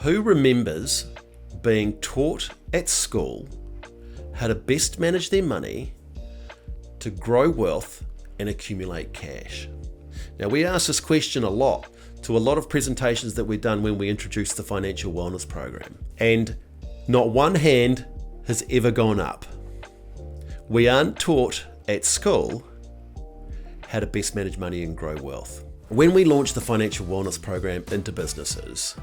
Who remembers being taught at school how to best manage their money to grow wealth and accumulate cash? Now, we ask this question a lot to a lot of presentations that we've done when we introduced the Financial Wellness Program, and not one hand has ever gone up. We aren't taught at school how to best manage money and grow wealth. When we launched the Financial Wellness Program into businesses,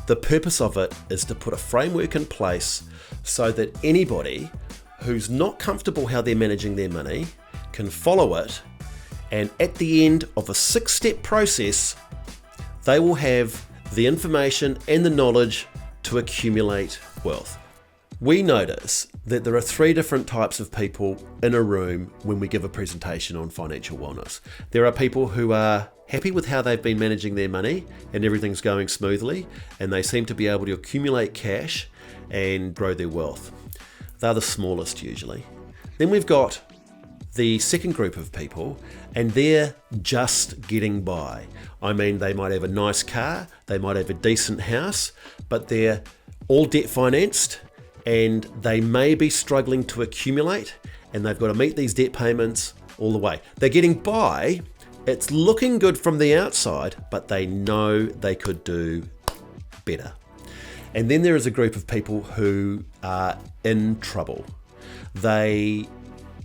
the purpose of it is to put a framework in place so that anybody who's not comfortable how they're managing their money can follow it, and at the end of a 6-step process, they will have the information and the knowledge to accumulate wealth. We notice that there are 3 different types of people in a room when we give a presentation on financial wellness. There are people who are happy with how they've been managing their money and everything's going smoothly, and they seem to be able to accumulate cash and grow their wealth. They're the smallest usually. Then we've got the second group of people, and they're just getting by. I mean, they might have a nice car, they might have a decent house, but they're all debt financed and they may be struggling to accumulate, and they've got to meet these debt payments all the way. They're getting by, it's looking good from the outside, but they know they could do better. And then there is a group of people who are in trouble. They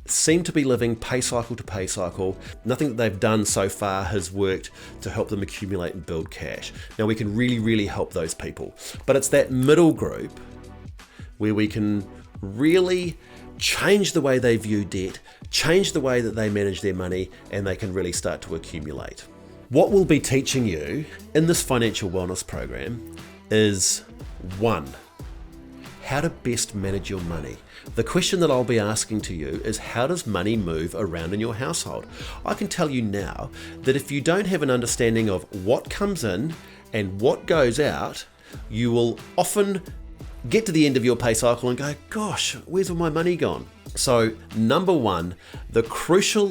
seem to be living pay cycle to pay cycle. Nothing that they've done so far has worked to help them accumulate and build cash. Now, we can really help those people, but it's that middle group where we can really change the way they view debt, change the way that they manage their money, and they can really start to accumulate. What we'll be teaching you in this Financial Wellness Program is 1, how to best manage your money. The question that I'll be asking to you is, how does money move around in your household? I can tell you now that if you don't have an understanding of what comes in and what goes out, you will often get to the end of your pay cycle and go, gosh, where's all my money gone? So number 1, the crucial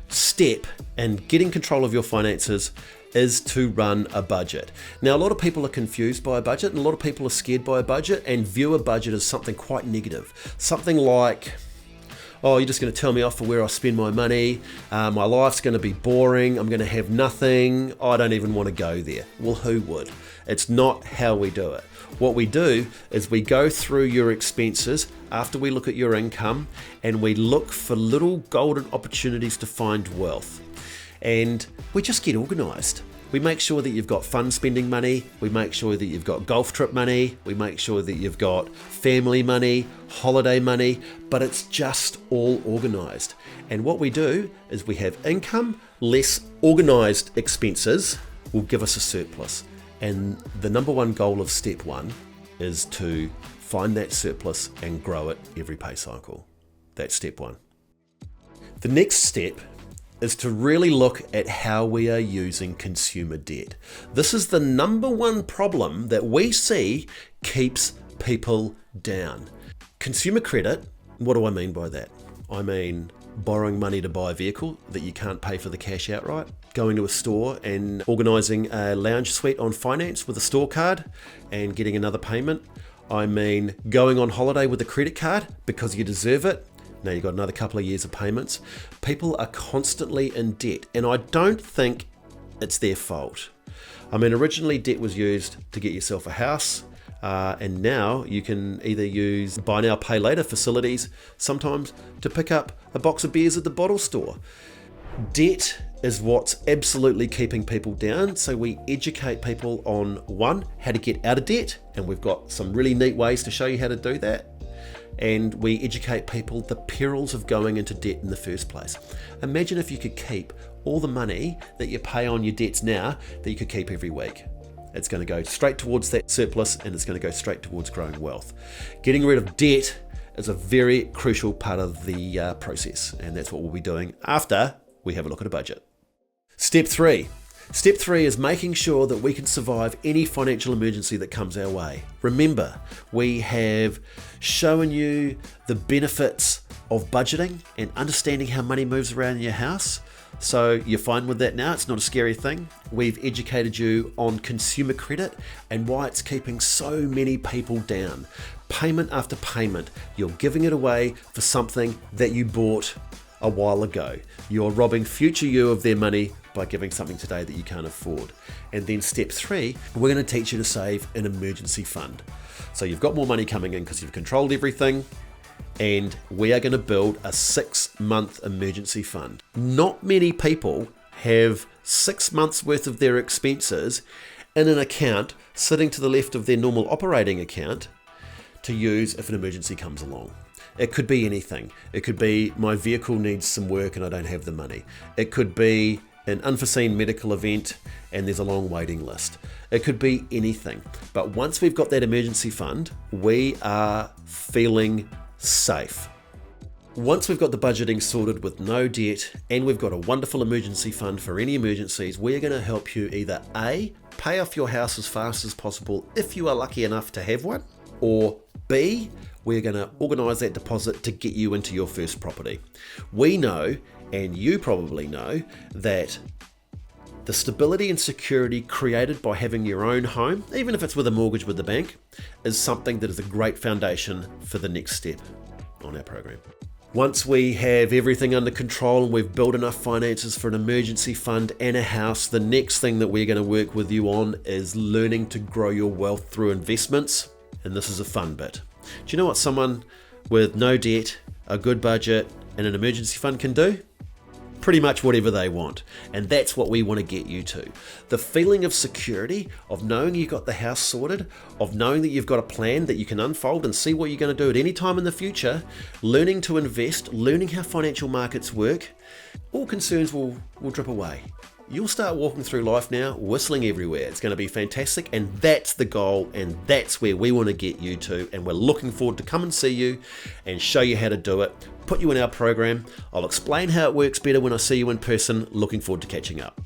step in getting control of your finances is to run a budget. Now, a lot of people are confused by a budget, and a lot of people are scared by a budget and view a budget as something quite negative. Something like, oh, you're just going to tell me off for where I spend my money. My life's going to be boring. I'm going to have nothing. I don't even want to go there. Well, who would? It's not how we do it. What we do is we go through your expenses after we look at your income, and we look for little golden opportunities to find wealth. And we just get organised. We make sure that you've got fun spending money. We make sure that you've got golf trip money. We make sure that you've got family money, holiday money, but it's just all organised. And what we do is we have income less organised expenses will give us a surplus. And the number 1 goal of step 1 is to find that surplus and grow it every pay cycle. That's step 1. The next step is to really look at how we are using consumer debt. This is the number 1 problem that we see keeps people down. Consumer credit, what do I mean by that? I mean borrowing money to buy a vehicle that you can't pay for the cash outright, going to a store and organising a lounge suite on finance with a store card and getting another payment. I mean going on holiday with a credit card because you deserve it. Now you've got another couple of years of payments. People are constantly in debt, and I don't think it's their fault. I mean, originally debt was used to get yourself a house, and now you can either use buy now, pay later facilities, sometimes to pick up a box of beers at the bottle store. Debt is what's absolutely keeping people down, so we educate people on 1, how to get out of debt, and we've got some really neat ways to show you how to do that. And we educate people the perils of going into debt in the first place. Imagine if you could keep all the money that you pay on your debts now that you could keep every week. It's going to go straight towards that surplus, and it's going to go straight towards growing wealth. Getting rid of debt is a very crucial part of the process, and that's what we'll be doing after we have a look at a budget. Step 3. Step 3 is making sure that we can survive any financial emergency that comes our way. Remember, we have shown you the benefits of budgeting and understanding how money moves around in your house. So you're fine with that now. It's not a scary thing. We've educated you on consumer credit and why it's keeping so many people down. Payment after payment, you're giving it away for something that you bought a while ago. You're robbing future you of their money by giving something today that you can't afford. And then step 3, we're going to teach you to save an emergency fund. So you've got more money coming in because you've controlled everything, and we are going to build a 6-month emergency fund. Not many people have 6 months worth of their expenses in an account sitting to the left of their normal operating account to use if an emergency comes along. It could be anything. It could be my vehicle needs some work and I don't have the money. It could be an unforeseen medical event and there's a long waiting list. It could be anything. But once we've got that emergency fund, we are feeling safe. Once we've got the budgeting sorted with no debt and we've got a wonderful emergency fund for any emergencies, we're going to help you either A, pay off your house as fast as possible if you are lucky enough to have one, or B, we're going to organise that deposit to get you into your first property. We know, and you probably know, that the stability and security created by having your own home, even if it's with a mortgage with the bank, is something that is a great foundation for the next step on our program. Once we have everything under control and we've built enough finances for an emergency fund and a house, the next thing that we're going to work with you on is learning to grow your wealth through investments. And this is a fun bit. Do you know what someone with no debt, a good budget, and an emergency fund can do? Pretty much whatever they want. And that's what we want to get you to. The feeling of security, of knowing you got the house sorted, of knowing that you've got a plan that you can unfold and see what you're going to do at any time in the future, learning to invest, learning how financial markets work, all concerns will drip away. You'll start walking through life now, whistling everywhere. It's going to be fantastic, and that's the goal, and that's where we want to get you to, and we're looking forward to come and see you and show you how to do it, put you in our program. I'll explain how it works better when I see you in person. Looking forward to catching up.